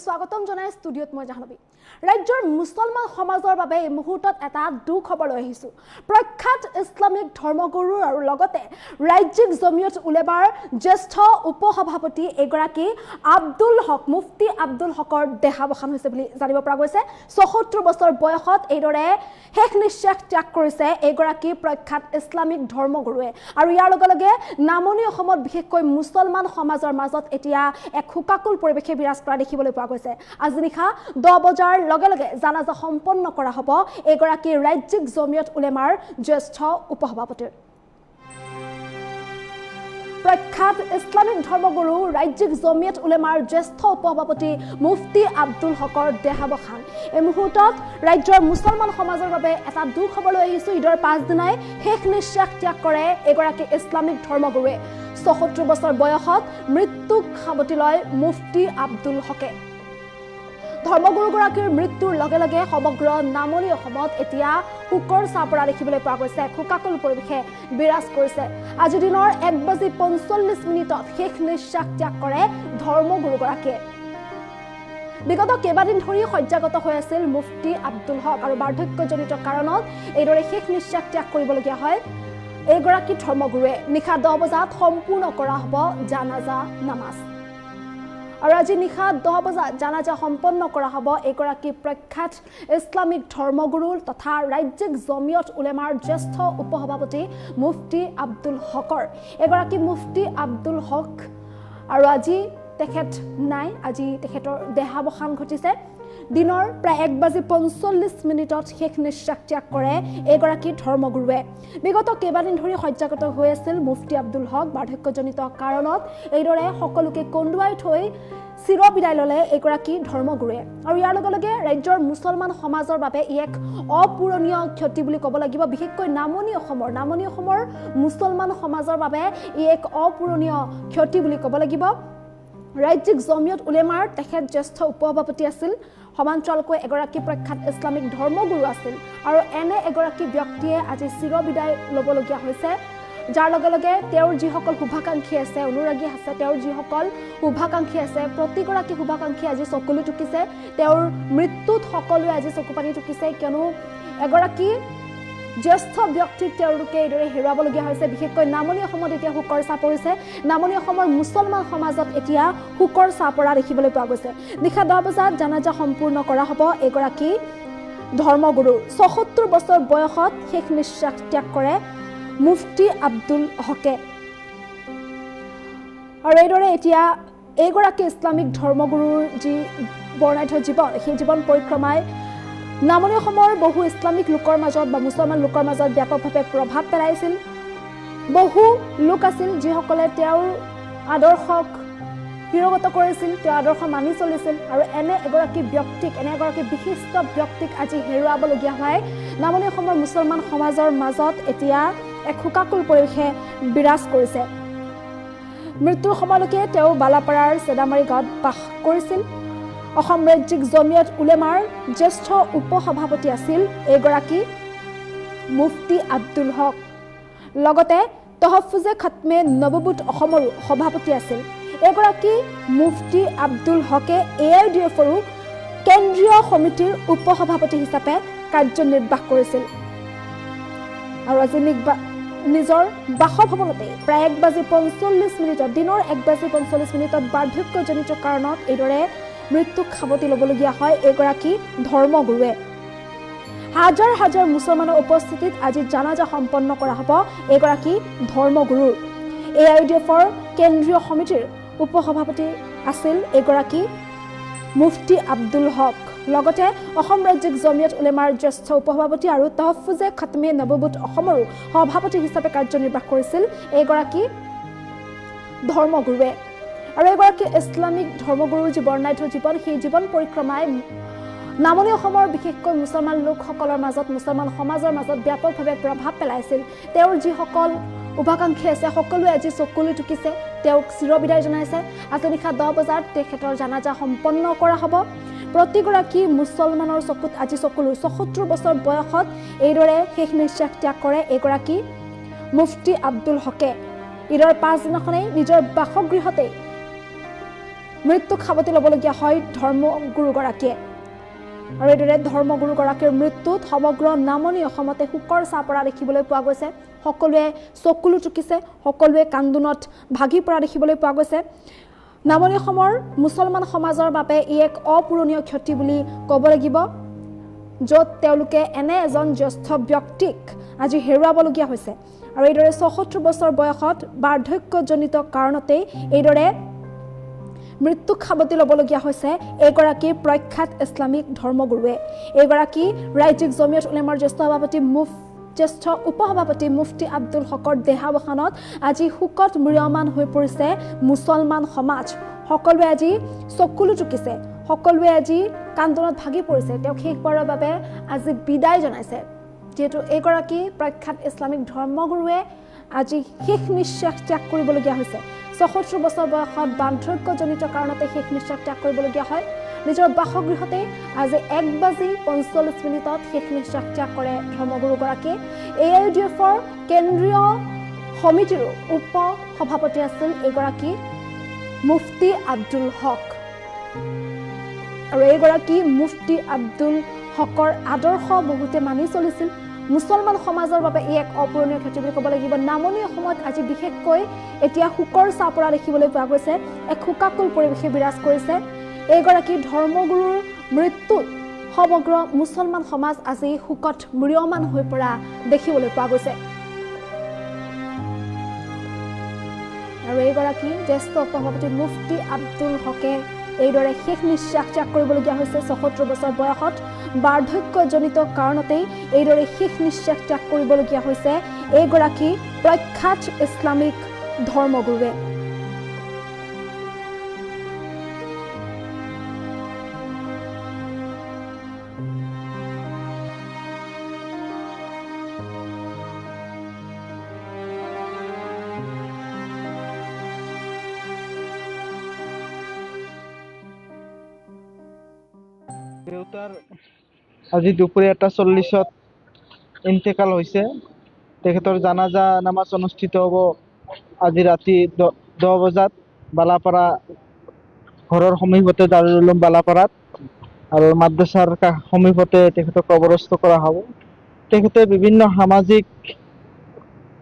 স্বাগতম জনাই ষ্টুডিঅ'ত মই জাহ্নবী ৰাজ্যৰ মুছলমান সমাজৰ বাবে এই মুহূৰ্তত এটা দুখবৰ লৈ আহিছো প্ৰখ্যাত ইছলামিক ধৰ্মগুৰু আৰু লগতে ৰাজ্যিক জমিয়ত উলেমাৰ জ্যেষ্ঠ উপসভাপতি এগৰাকী আব্দুল হক মুফতি আব্দুল হকৰ দেহাৱসান হৈছে বুলি জানিব পৰা গৈছে ৭৪ বছৰ বয়সত এইদৰে শেষ নিশ্বাস ত্যাগ কৰিছে এগৰাকী প্ৰখ্যাত ইছলামিক ধৰ্মগুৰুৱে আৰু ইয়াৰ লগে লগে নামনি অসমত বিশেষকৈ মুছলমান সমাজৰ মাজত এতিয়া এক হুকাকুল পৰিৱেশে বিৰাজ কৰা দেখিবলৈ পোৱা গৈছে আজি নিশা 10 বজাৰ লগে লগে জানাজা সম্পন্ন কৰা হ'ব এগৰাকী ৰাজ্যিক জমিয়ত উলেমাৰ জ্যেষ্ঠ উপসভাপতিৰ প্ৰখ্যাত ইছলামিক ধৰ্মগুৰু ৰাজ্যিক জমিয়ত উলেমাৰ জ্যেষ্ঠ উপসভাপতি মুফতি আব্দুল হকৰ দেহাৱসান এই মুহূৰ্তত ৰাজ্যৰ মুছলমান সমাজৰ বাবে এটা দুখবৰ লৈ আহিছো ঈদৰ পাছদিনাই শেষ নিশ্বাস ত্যাগ কৰে এগৰাকী ইছলামিক ধৰ্মগুৰুৱে ৭৪ বছৰ বয়সত মৃত্যুক সাৱটি লয় মুফতি আব্দুল হকে ধৰ্মগুৰুগৰাকীৰ মৃত্যুৰ লগে লগে সমগ্ৰ নামনি অসমত এতিয়া হুকৰ চাপৰা দেখিবলৈ পোৱা গৈছে হুকাকুল পৰিৱেশে বিৰাজ কৰিছে আজি দিনৰ 1:45 শেষ নিশ্বাস ত্যাগ কৰে ধৰ্মগুৰুগৰাকীয়ে বিগত কেইবাদিন ধৰি শয্যাগত হৈ আছিল মুফতি আব্দুল হক আৰু বাৰ্ধক্যজনিত কাৰণত এইদৰে শেষ নিশ্বাস ত্যাগ কৰিবলগীয়া হয় এগৰাকী ধৰ্মগুৰুৱে নিশা 10 বজাত সম্পূৰ্ণ কৰা হ'ব জানাজা নামাজ আৰু আজি নিশা 10 বজাত জানাজা সম্পন্ন কৰা হ'ব এগৰাকী প্ৰখ্যাত ইছলামিক ধৰ্মগুৰু তথা ৰাজ্যিক জমিয়ত উলেমাৰ জ্যেষ্ঠ উপসভাপতি মুফতি আব্দুল হকৰ এগৰাকী মুফতি আব্দুল হক আৰু আজি তেখেত নাই আজি তেখেতৰ দেহাৱসান ঘটিছে দিনৰ প্ৰায় 1:45 শেষ নিশ্বাস ত্যাগ কৰে এগৰাকী ধৰ্মগুৰুৱে বিগত কেইবাদিন ধৰি শয্যাগত হৈ আছিল মুফতি আব্দুল হক বাৰ্ধক্যজনিত কাৰণত এইদৰে সকলোকে কন্দুৱাই থৈ চিৰবিদায় ল'লে এগৰাকী ধৰ্মগুৰুৱে আৰু ইয়াৰ লগে লগে ৰাজ্যৰ মুছলমান সমাজৰ বাবে এক অপূৰণীয় ক্ষতি বুলি ক'ব লাগিব বিশেষকৈ নামনি অসমৰ মুছলমান সমাজৰ বাবে এক অপূৰণীয় ক্ষতি বুলি ক'ব লাগিব ৰাজ্যিক জমিয়ত উলেমাৰ তেখেত জ্যেষ্ঠ উপসভাপতি আছিল সমান্তৰালকৈ এগৰাকী প্ৰখ্যাত ইছলামিক ধৰ্মগুৰু আছিল আৰু এনে এগৰাকী ব্যক্তিয়ে আজি চিৰবিদায় ল'বলগীয়া হৈছে যাৰ লগে লগে তেওঁৰ যিসকল শুভাকাংক্ষী আছে অনুৰাগী আছে তেওঁৰ যিসকল শুভাকাংক্ষী আছে প্ৰতিগৰাকী শুভাকাংক্ষী আজি চকুলো টুকিছে তেওঁৰ মৃত্যুত সকলোৱে আজি চকুপানী টুকিছে কিয়নো এগৰাকী জ্যেষ্ঠ ব্যক্তিক তেওঁলোকে এইদৰে হেৰুৱাবলগীয়া হৈছে বিশেষকৈ নামনি অসমত এতিয়া হুকৰ চাপ পৰিছে নামনি অসমৰ মুছলমান সমাজত এতিয়া হুকৰ চাপ পৰা দেখিবলৈ পোৱা গৈছে নিশা 10 বজাত জানাজা সম্পূৰ্ণ কৰা হ'ব এগৰাকী ধৰ্মগুৰু ৭৪ বছৰ বয়সত শেষ নিশ্বাস ত্যাগ কৰে মুফতি আব্দুল হকে আৰু এইদৰে এতিয়া এইগৰাকী ইছলামিক ধৰ্মগুৰুৰ যি বৰ্ণাঢ্য জীৱন সেই জীৱন পৰিক্ৰমাই নামনি অসমৰ বহু ইছলামিক লোকৰ মাজত বা মুছলমান লোকৰ মাজত ব্যাপকভাৱে প্ৰভাৱ পেলাইছিল বহু লোক আছিল যিসকলে তেওঁৰ আদৰ্শক শিৰগত কৰিছিল তেওঁৰ আদৰ্শ মানি চলিছিল আৰু এনে এগৰাকী বিশিষ্ট ব্যক্তিক আজি হেৰুৱাবলগীয়া হয় নামনি অসমৰ মুছলমান সমাজৰ মাজত এতিয়া এক হুকাকুল পৰিৱেশে বিৰাজ কৰিছে মৃত্যুৰ সময়লৈকে তেওঁ বালাপাৰাৰ চেদামাৰী গাঁৱত বাস কৰিছিল অসম ৰাজ্যিক জমিয়ত উলেমাৰ জ্যেষ্ঠ উপসভাপতি আছিল এগৰাকী মুফতি আব্দুল হক লগতে তহফুজে খতমে নববুত অসমৰো সভাপতি আছিল এগৰাকী মুফতি আব্দুল হকে AIDFৰো কেন্দ্ৰীয় সমিতিৰ উপসভাপতি হিচাপে কাৰ্যনিৰ্বাহ কৰিছিল আৰু আজি নিজৰ বাসভৱনতে প্ৰায় 1:45 দিনৰ 1:45 বাৰ্ধক্যজনিত কাৰণত এইদৰে মৃত্যুক সাৱটি ল'বলগীয়া হয় এগৰাকী ধৰ্মগুৰুৱে হাজাৰ হাজাৰ মুছলমানৰ উপস্থিতিত আজি জানাজা সম্পন্ন কৰা হ'ব এগৰাকী ধৰ্মগুৰুৰ AIDFৰ কেন্দ্ৰীয় সমিতিৰ উপসভাপতি আছিল এগৰাকী মুফতি আব্দুল হক লগতে অসম ৰাজ্যিক জমিয়ত উলেমাৰ জ্যেষ্ঠ উপসভাপতি আৰু তহফুজে খতমে নববুত অসমৰো সভাপতি হিচাপে কাৰ্যনিৰ্বাহ কৰিছিল এগৰাকী ধৰ্মগুৰুৱে আৰু এগৰাকী ইছলামিক ধৰ্মগুৰুৰ যি বৰ্ণাঢ্য জীৱন সেই জীৱন পৰিক্ৰমাই নামনি অসমৰ বিশেষকৈ মুছলমান লোকসকলৰ মাজত মুছলমান সমাজৰ মাজত ব্যাপকভাৱে প্ৰভাৱ পেলাইছিল তেওঁৰ যিসকল শুভাকাংক্ষী আছে সকলোৱে আজি চকুলো টুকিছে তেওঁক চিৰবিদায় জনাইছে আজি নিশা 10 বজাত তেখেতৰ জানাজা সম্পন্ন কৰা হ'ব প্ৰতিগৰাকী মুছলমানৰ চকুত আজি চকুলো ৭৪ বছৰ বয়সত এইদৰে শেষ নিশ্বাস ত্যাগ কৰে এগৰাকী মুফতি আব্দুল হকে ঈদৰ পাছদিনাখনেই নিজৰ বাসগৃহতে মৃত্যুক সাৱটি ল'বলগীয়া হয় ধৰ্মগুৰুগৰাকীয়ে। আৰু এইদৰে ধৰ্মগুৰুগৰাকীৰ মৃত্যুত সমগ্ৰ নামনি অসমতে শোকৰ ছাঁ পৰা দেখিবলৈ পোৱা গৈছে। সকলোৱে চকুলো টুকিছে, সকলোৱে কান্দোনত ভাগি পৰা দেখিবলৈ পোৱা গৈছে। নামনি অসমৰ মুছলমান সমাজৰ বাবে ই এক অপূৰণীয় ক্ষতি বুলি ক'ব লাগিব, য'ত তেওঁলোকে এনে এজন জ্যেষ্ঠ ব্যক্তিক আজি হেৰুৱাবলগীয়া হৈছে। আৰু এইদৰে ৭৪ বছৰ বয়সত বাৰ্ধক্যজনিত কাৰণতেই এইদৰে মৃত্যুক সাৱটি ল'বলগীয়া হৈছে এগৰাকী প্ৰখ্যাত ইছলামিক ধৰ্মগুৰুৱে। এইগৰাকী ৰাজ্যিক জমিয়ত উলেমাৰ জ্যেষ্ঠ উপসভাপতি মুফতি আব্দুল হকৰ দেহাৱসানত আজি শোকত ম্ৰিয়মান হৈ পৰিছে মুছলমান সমাজ। সকলোৱে আজি চকুলো টুকিছে, সকলোৱে আজি কান্দোনত ভাগি পৰিছে। তেওঁক শেষবাৰৰ বাবে আজি বিদায় জনাইছে, যিহেতু এইগৰাকী প্ৰখ্যাত ইছলামিক ধৰ্মগুৰুৱে আজি শেষ নিশ্বাস ত্যাগ কৰিবলগীয়া হৈছে। ৭৪ বছৰ বয়সত বাৰ্ধক্যজনিত কাৰণতে শেষ নিশ্বাস ত্যাগ কৰিবলগীয়া হয়। নিজৰ বাসগৃহতে আজি ১:৪৫ শেষ নিশ্বাস ত্যাগ কৰে ধৰ্মগুৰুগৰাকীয়ে। AIUDFৰ কেন্দ্ৰীয় সমিতিৰো উপ সভাপতি আছিল এইগৰাকী মুফতি আব্দুল হক। আৰু এইগৰাকী মুফতি আব্দুল হকৰ আদৰ্শ বহুতে মানি চলিছিল। মুছলমান সমাজৰ বাবে ই এক অপূৰণীয় ক্ষতি বুলি ক'ব লাগিব। নামনি অসমত আজি বিশেষকৈ এতিয়া শোকৰ ছাঁ পৰা দেখিবলৈ পোৱা গৈছে, এক শোকাকুল পৰিৱেশে বিৰাজ কৰিছে। এইগৰাকী ধৰ্মগুৰুৰ মৃত্যুত সমগ্ৰ মুছলমান সমাজ আজি শোকত ম্ৰিয়মান হৈ পৰা দেখিবলৈ পোৱা গৈছে। আৰু এইগৰাকী জ্যেষ্ঠ সভাপতি মুফতি আব্দুল হকে এইদৰে শেষ নিশ্বাস ত্যাগ কৰিবলগীয়া হৈছে ৭৪ বছৰ বয়সত। বাৰ্ধক্যজনিত কাৰণতেই এইদৰে শেষ নিশ্বাস ত্যাগ কৰিবলগীয়া হৈছে এইগৰাকী প্ৰখ্যাত ইছলামিক ধৰ্মগুৰুৱে। দেউতাৰ আজি দুপৰীয়া ১:৪০ ইন্তেকাল হৈছে। তেখেতৰ জানাজা নামাজ অনুষ্ঠিত হ'ব আজি ৰাতি ১০ বজাত বালাপাৰা ঘৰৰ সমীপতে দাৰুল উলুম বালাপাৰাত, আৰু মাদ্ৰাছাৰ সমীপতে তেখেতক কবৰস্থ কৰা হ'ব। তেখেতে বিভিন্ন সামাজিক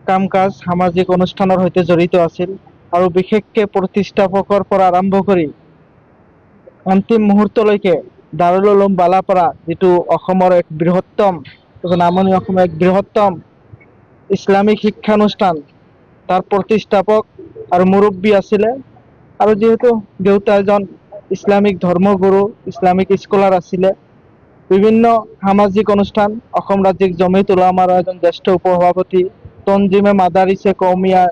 কাম কাজ, সামাজিক অনুষ্ঠানৰ সৈতে জড়িত আছিল, আৰু বিশেষকৈ প্ৰতিষ্ঠাপকৰ পৰা আৰম্ভ কৰি অন্তিম মুহূৰ্তলৈকে দাৰুল উলুম বালাপাৰা, যিটো অসমৰ এক বৃহত্তম, নামনি অসমৰ এক বৃহত্তম ইছলামিক শিক্ষানুষ্ঠান, তাৰ প্ৰতিষ্ঠাপক আৰু মুৰব্বী আছিলে। আৰু যিহেতু দেউতা এজন ইছলামিক ধৰ্মগুৰু, ইছলামিক স্কলাৰ আছিলে, বিভিন্ন সামাজিক অনুষ্ঠান, অসম ৰাজ্যিক জমিয়ত উলামাৰ এজন জ্যেষ্ঠ উপসভাপতি, তনজিমে মাদাৰিছে কৌমিয়া,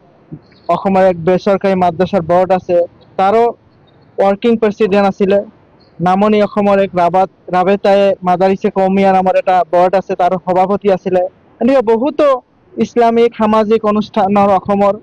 অসমৰ এক বেচৰকাৰী মাদ্ৰাছাৰ বৰ্ড আছে, তাৰো ৱৰ্কিং প্ৰেচিডেণ্ট আছিলে। নামনি অসমৰ এক ৰাবেতায়ে মাদাৰিছে কৌমিয়া নামৰ এটা বৰ্ড আছে, তাৰ সভাপতি আছিলে। এনেকৈ বহুতো ইছলামিক সামাজিক অনুষ্ঠানৰ অসমৰ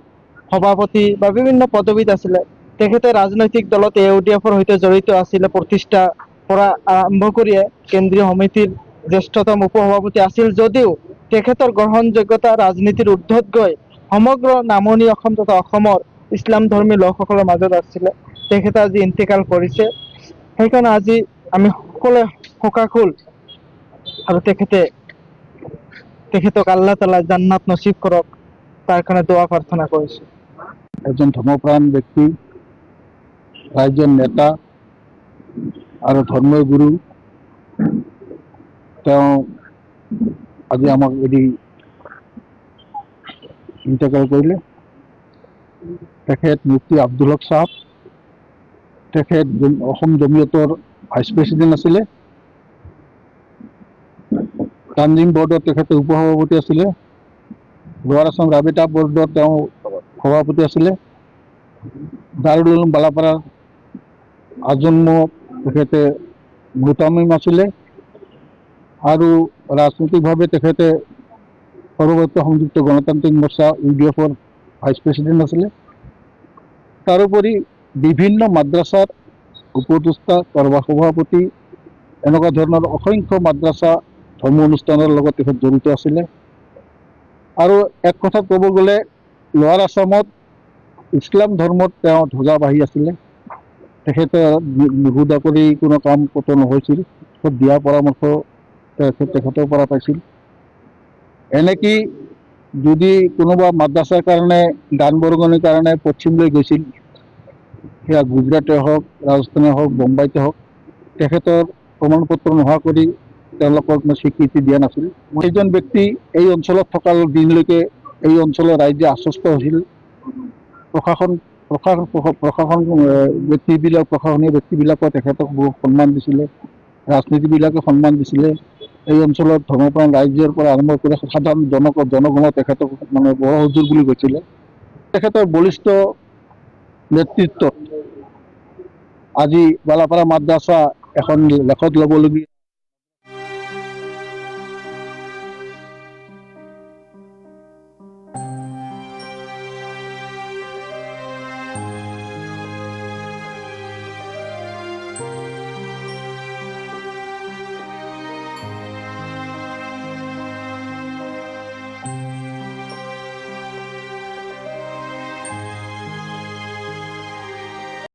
সভাপতি বা বিভিন্ন পদবীত আছিলে। তেখেতে ৰাজনৈতিক দলত AIUDFৰ সৈতে জড়িত আছিলে, প্ৰতিষ্ঠাৰ পৰা আৰম্ভ কৰিয়ে কেন্দ্ৰীয় সমিতিৰ জ্যেষ্ঠতম উপসভাপতি আছিল যদিও তেখেতৰ গ্ৰহণযোগ্যতা ৰাজনীতিৰ ঊৰ্ধত গৈ সমগ্ৰ নামনি অসম তথা অসমৰ ইছলাম ধৰ্মী লোকসকলৰ মাজত আছিলে। তেখেতে আজি ইন্তেকাল কৰিছে, সেইকাৰণে আজি আমি সকলোৱে শোকাকুল, আৰু তেখেতক আল্লাহ তাআলা জান্নাত নচিব কৰক, তাৰ কাৰণে দোৱা প্ৰাৰ্থনা কৰিছোঁ। এজন ধৰ্মপ্ৰাণ ব্যক্তি, ৰাজ্যৰ নেতা আৰু ধৰ্মগুৰু। তেওঁ আজি আমাক এৰি ইন্তেকাল কৰিলে। তেখেত মুফতি আব্দুল হক চাহাব, তেখেত অসম জমিয়তৰ ভাইচ প্ৰেচিডেণ্ট আছিলে। তানজিম বৰ্ডত তেখেতে উপসভাপতি আছিলে। লোৱাৰ আছাম ৰাবিতা বৰ্ডত তেওঁ সভাপতি আছিলে। দাৰুল উলুম বালাপাৰাৰ আজন্ম তেখেতে মুতামিম আছিলে, আৰু ৰাজনৈতিকভাৱে তেখেতে সৰ্বভাৰতীয় সংযুক্ত গণতান্ত্ৰিক মৰ্চা UDF-ৰ ভাইচ প্ৰেচিডেণ্ট আছিলে। তাৰোপৰি বিভিন্ন মাদ্ৰাছাৰ উপদেষ্টা, সভাপতি, এনেকুৱা ধৰণৰ অসংখ্য মাদ্ৰাছা ধৰ্ম অনুষ্ঠানৰ লগত তেখেত জড়িত আছিলে। আৰু এক কথাত ক'ব গ'লে লোৱাৰ আছামত ইছলাম ধৰ্মত তেওঁ ধ্বজাবাহী আছিলে। তেখেতে নিগুদা কৰি কোনো কাম ক'তো নহৈছিল, চব দিয়া পৰামৰ্শ তেখেতৰ পৰা পাইছিল। এনেকি যদি কোনোবা মাদ্ৰাছাৰ কাৰণে দান বৰঙণিৰ কাৰণে পশ্চিমলৈ গৈছিল, সেয়া গুজৰাটে হওক, ৰাজস্থানে হওক, বোম্বাইতে হওক, তেখেতৰ প্ৰমাণপত্ৰ নোহোৱা কৰি তেওঁলোকক স্বীকৃতি দিয়া নাছিল। সেইজন ব্যক্তি এই অঞ্চলত থকাৰ দিনলৈকে এই অঞ্চলৰ ৰাইজে আশ্বস্ত হৈছিল। প্ৰশাসনীয় ব্যক্তিবিলাকে তেখেতক বহু সন্মান দিছিলে, ৰাজনীতিবিলাকে সন্মান দিছিলে। এই অঞ্চলত ধৰ্মপ্ৰাণ ৰাইজৰ পৰা আৰম্ভ কৰি সাধাৰণ জনগণে তেখেতক বৰ হুজুৰ বুলি কৈছিলে। তেখেতৰ বলিষ্ঠ নেতৃত্বত আজি বালাপাৰা মাদ্ৰাছা এখন লেখত ল'বলগীয়া